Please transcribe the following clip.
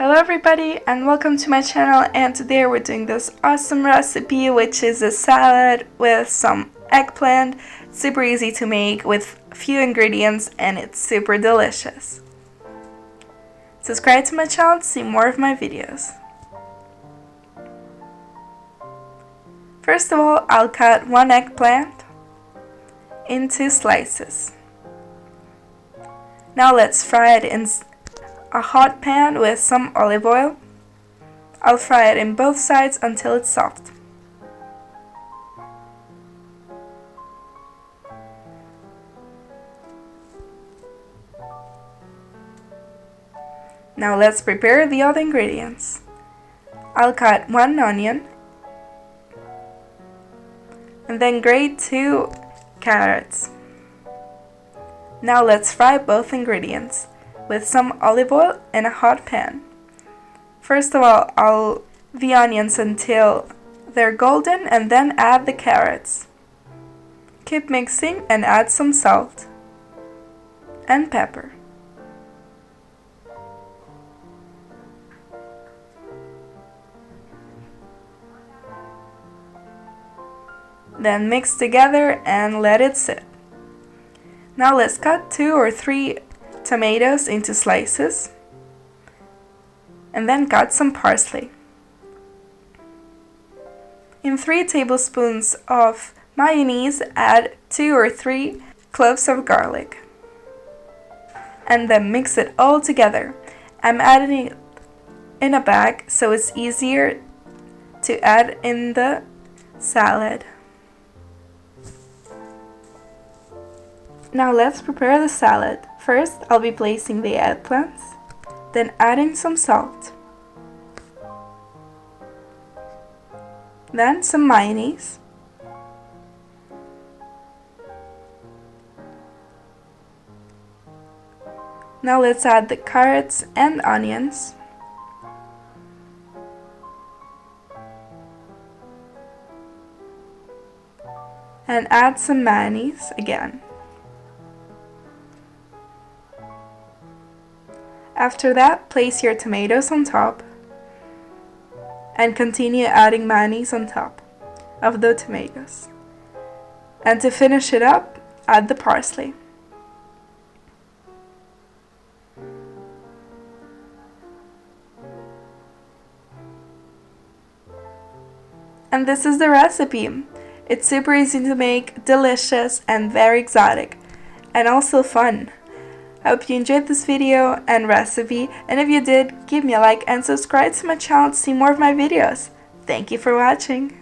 Hello everybody and welcome to my channel, and today we're doing this awesome recipe which is a salad with some eggplant. Super easy to make with few ingredients and it's super delicious. Subscribe to my channel to see more of my videos. First of all, I'll cut one eggplant into slices. Now let's fry it in a hot pan with some olive oil. I'll fry it in both sides until it's soft. Now let's prepare the other ingredients. I'll cut one onion and then grate 2 carrots. Now let's fry both ingredients with some olive oil in a hot pan. First of all, I'll the onions until they're golden and then add the carrots. Keep mixing and add some salt and pepper. Then mix together and let it sit. Now let's cut 2 or 3 tomatoes into slices and then cut some parsley. In 3 tablespoons of mayonnaise, add 2 or 3 cloves of garlic and then mix it all together. I'm adding it in a bag so it's easier to add in the salad. Now let's prepare the salad. First, I'll be placing the eggplants, then adding some salt, then some mayonnaise, now let's add the carrots and onions, and add some mayonnaise again. After that, place your tomatoes on top and continue adding mayonnaise on top of the tomatoes. And to finish it up, add the parsley. And this is the recipe. It's super easy to make, delicious, and very exotic, and also fun. I hope you enjoyed this video and recipe, and if you did, give me a like and subscribe to my channel to see more of my videos. Thank you for watching.